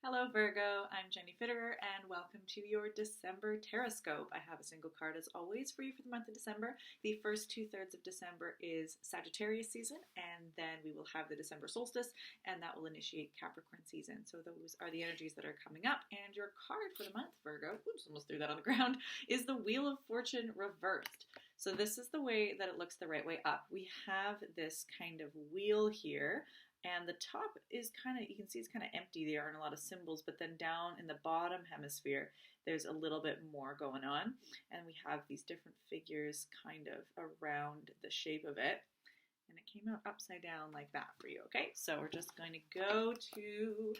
Hello Virgo, I'm Jenny Fitterer and welcome to your December Tarotscope. I have a single card as always for you for the month of December. The first 2/3 of December is Sagittarius season, and then we will have the December solstice, and that will initiate Capricorn season. So those are the energies that are coming up, and your card for the month, Virgo, oops, almost threw that on the ground, is the Wheel of Fortune reversed. So this is the way that it looks the right way up. We have this kind of wheel here, and the top is kind of, you can see it's kind of empty. There aren't a lot of symbols, but then down in the bottom hemisphere, there's a little bit more going on. And we have these different figures kind of around the shape of it. And it came out upside down like that for you, okay? So we're just going to go to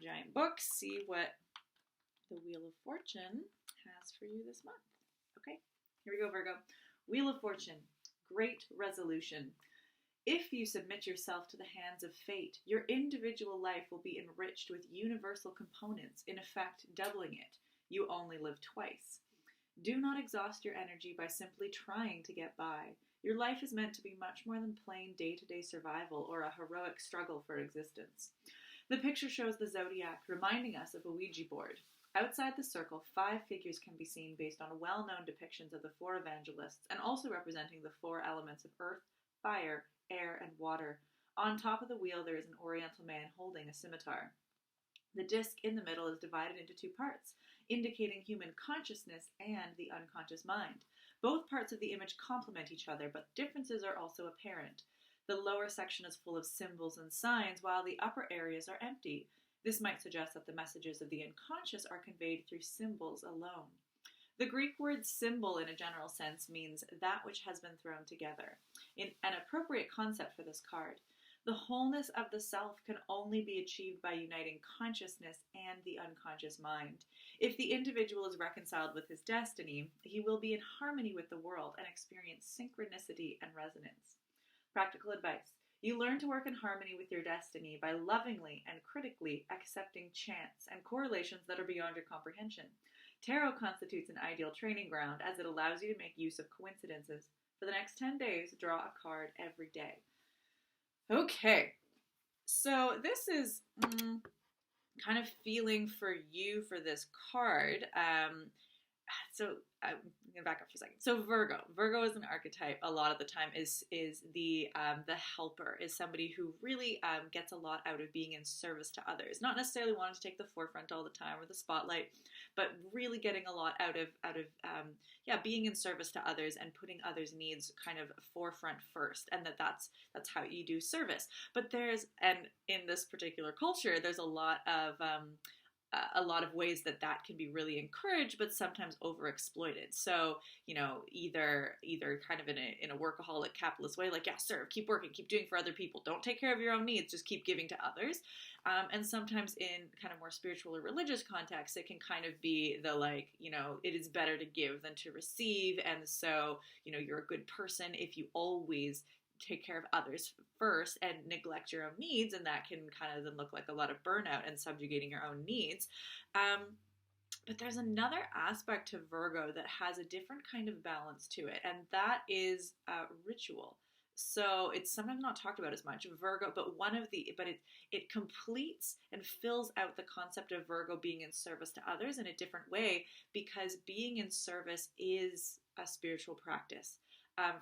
Giant Books, see what the Wheel of Fortune has for you this month. Okay, here we go, Virgo. Wheel of Fortune, great resolution. If you submit yourself to the hands of fate, your individual life will be enriched with universal components, in effect doubling it. You only live twice. Do not exhaust your energy by simply trying to get by. Your life is meant to be much more than plain day-to-day survival or a heroic struggle for existence. The picture shows the zodiac, reminding us of a Ouija board. Outside the circle, 5 figures can be seen based on well-known depictions of the 4 evangelists and also representing the 4 elements of earth, fire, air, and water. On top of the wheel, there is an oriental man holding a scimitar. The disc in the middle is divided into 2 parts, indicating human consciousness and the unconscious mind. Both parts of the image complement each other, but differences are also apparent. The lower section is full of symbols and signs, while the upper areas are empty. This might suggest that the messages of the unconscious are conveyed through symbols alone. The Greek word symbol in a general sense means that which has been thrown together. An appropriate concept for this card. The wholeness of the self can only be achieved by uniting consciousness and the unconscious mind. If the individual is reconciled with his destiny, he will be in harmony with the world and experience synchronicity and resonance. Practical advice. You learn to work in harmony with your destiny by lovingly and critically accepting chance and correlations that are beyond your comprehension. Tarot constitutes an ideal training ground as it allows you to make use of coincidences. For the next 10 days, draw a card every day. Okay, so this is kind of feeling for you for this card. So I'm gonna back up for a second. So Virgo is an archetype. A lot of the time is the helper, is somebody who really gets a lot out of being in service to others. Not necessarily wanting to take the forefront all the time or the spotlight, but really getting a lot out of being in service to others and putting others' needs kind of forefront first, and that's how you do service. But and in this particular culture, there's a lot of ways that can be really encouraged, but sometimes overexploited. So, either kind of in a workaholic capitalist way, like, yeah, serve, keep working, keep doing for other people. Don't take care of your own needs, just keep giving to others. And sometimes in kind of more spiritual or religious contexts, it can kind of be it is better to give than to receive. And so, you're a good person if you always take care of others first and neglect your own needs, and that can kind of then look like a lot of burnout and subjugating your own needs. But there's another aspect to Virgo that has a different kind of balance to it, and that is ritual. So it's sometimes not talked about as much, Virgo, but it completes and fills out the concept of Virgo being in service to others in a different way, because being in service is a spiritual practice.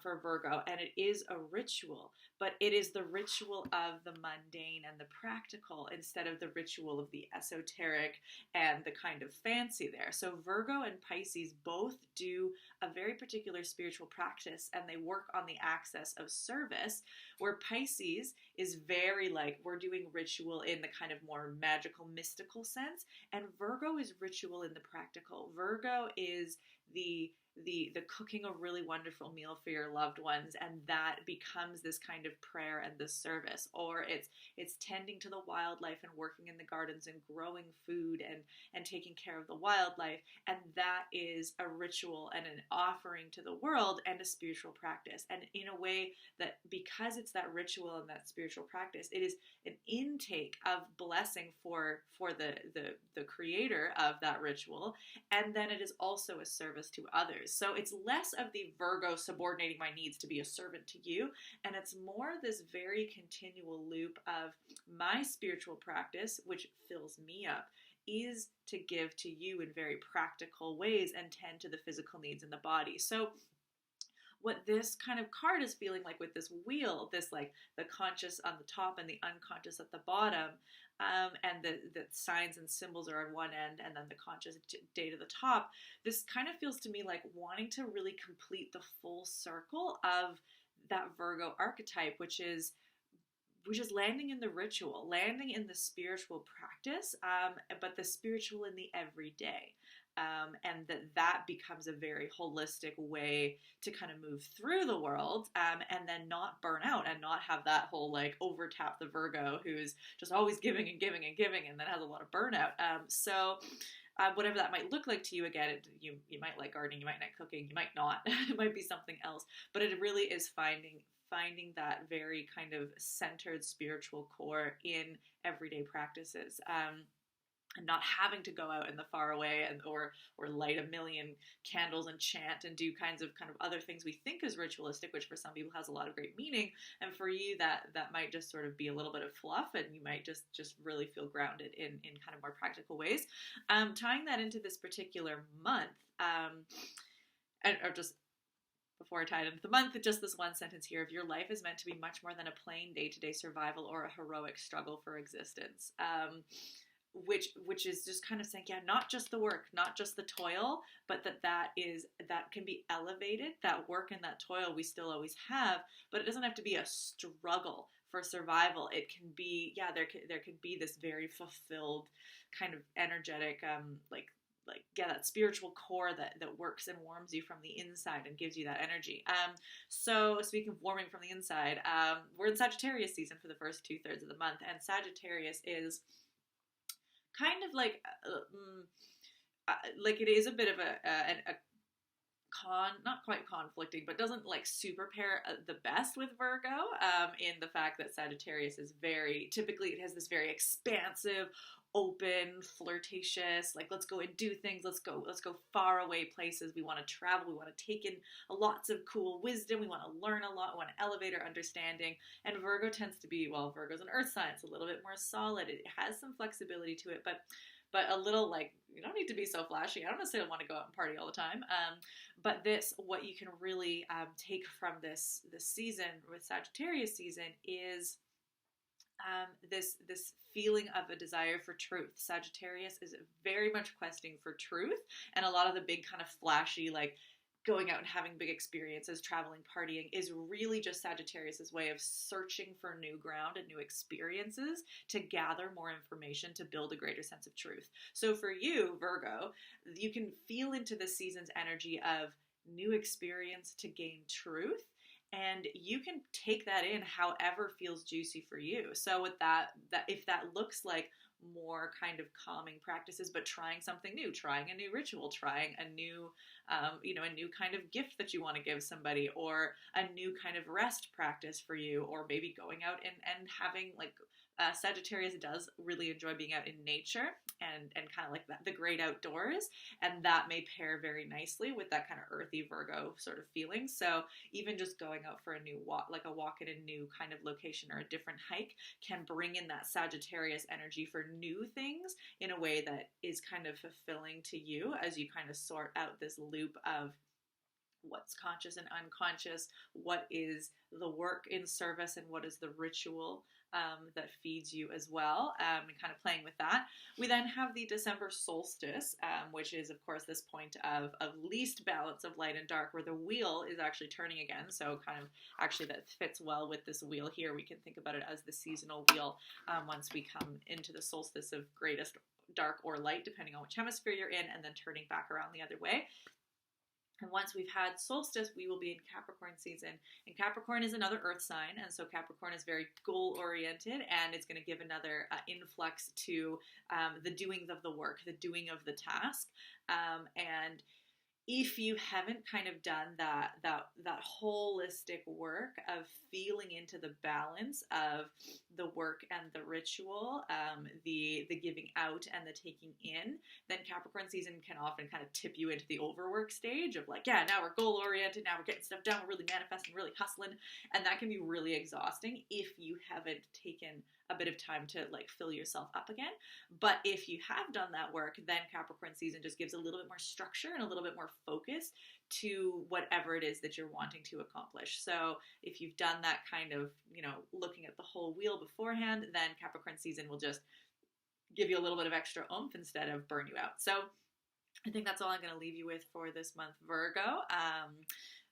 For Virgo, and it is a ritual, but it is the ritual of the mundane and the practical instead of the ritual of the esoteric and the kind of fancy there. So Virgo and Pisces both do a very particular spiritual practice, and they work on the axis of service, where Pisces is very we're doing ritual in the kind of more magical, mystical sense, and Virgo is ritual in the practical. Virgo is the cooking a really wonderful meal for your loved ones, and that becomes this kind of prayer and this service. Or it's tending to the wildlife and working in the gardens and growing food and taking care of the wildlife, and that is a ritual and an offering to the world and a spiritual practice. And in a way that, because it's that ritual and that spiritual practice, it is an intake of blessing for the creator of that ritual, and then it is also a service to others. So it's less of the Virgo subordinating my needs to be a servant to you, and it's more this very continual loop of my spiritual practice, which fills me up, is to give to you in very practical ways and tend to the physical needs in the body. So what this kind of card is feeling like with this wheel, this like the conscious on the top and the unconscious at the bottom, and the signs and symbols are on one end and then the conscious date at the top, this kind of feels to me like wanting to really complete the full circle of that Virgo archetype, which is landing in the ritual, landing in the spiritual practice, but the spiritual in the everyday. And that becomes a very holistic way to kind of move through the world, and then not burn out and not have that whole like overtap the Virgo who's just always giving and giving and giving and then has a lot of burnout. Whatever that might look like to you, again, you might like gardening, you might like cooking, you might not. It might be something else, but it really is finding that very kind of centered spiritual core in everyday practices. And not having to go out in the far away or light a million candles and chant and do kind of other things we think is ritualistic, which for some people has a lot of great meaning, and for you that might just sort of be a little bit of fluff, and you might just really feel grounded in kind of more practical ways. Tying that into this particular month, just before I tie it into the month, just this one sentence here: if your life is meant to be much more than a plain day-to-day survival or a heroic struggle for existence. Which is just kind of saying, yeah, not just the work, not just the toil, but that can be elevated. That work and that toil we still always have, but it doesn't have to be a struggle for survival. It can be, there could be this very fulfilled kind of energetic, that spiritual core that works and warms you from the inside and gives you that energy. So speaking of warming from the inside, we're in Sagittarius season for the first 2/3 of the month, and Sagittarius is kind of like it is a bit of a not quite conflicting, but doesn't like super pair the best with Virgo, in the fact that Sagittarius is typically it has this very expansive, open, flirtatious, like let's go and do things, let's go far away places, we want to travel, we want to take in lots of cool wisdom, we want to learn a lot, we want to elevate our understanding. And Virgo tends to be, Virgo's an earth sign, it's a little bit more solid, it has some flexibility to it, but a little like, you don't need to be so flashy. I don't necessarily want to go out and party all the time. But what you can really take from this season with Sagittarius season is this feeling of a desire for truth. Sagittarius is very much questing for truth, and a lot of the big kind of flashy, like going out and having big experiences, traveling, partying, is really just Sagittarius's way of searching for new ground and new experiences to gather more information to build a greater sense of truth. So for you, Virgo, you can feel into this season's energy of new experience to gain truth, and you can take that in however feels juicy for you. So with that if that looks like more kind of calming practices, but trying something new, trying a new ritual, trying a new, a new kind of gift that you want to give somebody, or a new kind of rest practice for you, or maybe going out and having like, Sagittarius does really enjoy being out in nature and kind of like the great outdoors, and that may pair very nicely with that kind of earthy Virgo sort of feeling. So even just going out for a new walk, like a walk in a new kind of location or a different hike, can bring in that Sagittarius energy for new things in a way that is kind of fulfilling to you as you kind of sort out this loop of what's conscious and unconscious, what is the work in service, and what is the ritual that feeds you as well, and kind of playing with that. We then have the December solstice, which is, of course, this point of least balance of light and dark, where the wheel is actually turning again. So kind of actually that fits well with this wheel here. We can think about it as the seasonal wheel once we come into the solstice of greatest dark or light, depending on which hemisphere you're in, and then turning back around the other way. And once we've had solstice, we will be in Capricorn season. And Capricorn is another earth sign, and so Capricorn is very goal-oriented, and it's going to give another influx to the doing of the work, the doing of the task. And if you haven't kind of done that holistic work of feeling into the balance of the work and the ritual, the giving out and the taking in, then Capricorn season can often kind of tip you into the overwork stage of like, yeah, now we're goal oriented, now we're getting stuff done, we're really manifesting, really hustling, and that can be really exhausting if you haven't taken a bit of time to like fill yourself up again. But if you have done that work, then Capricorn season just gives a little bit more structure and a little bit more focus to whatever it is that you're wanting to accomplish. So if you've done that kind of, looking at the whole wheel beforehand, then Capricorn season will just give you a little bit of extra oomph instead of burn you out. So I think that's all I'm going to leave you with for this month, Virgo.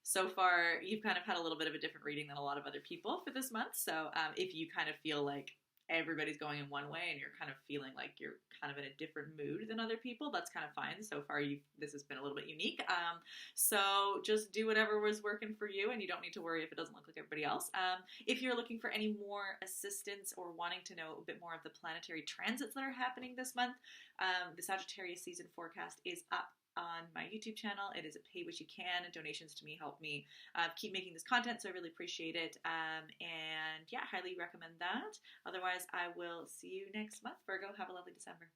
So far, you've kind of had a little bit of a different reading than a lot of other people for this month. So if you kind of feel like everybody's going in one way and you're kind of feeling like you're kind of in a different mood than other people, that's kind of fine. So far, this has been a little bit unique. So just do whatever was working for you, and you don't need to worry if it doesn't look like everybody else. If you're looking for any more assistance or wanting to know a bit more of the planetary transits that are happening this month, the Sagittarius season forecast is up on my YouTube channel. It is a pay what you can, and donations to me help me keep making this content, so I really appreciate it. And yeah, highly recommend that. Otherwise, I will see you next month, Virgo. Have a lovely December.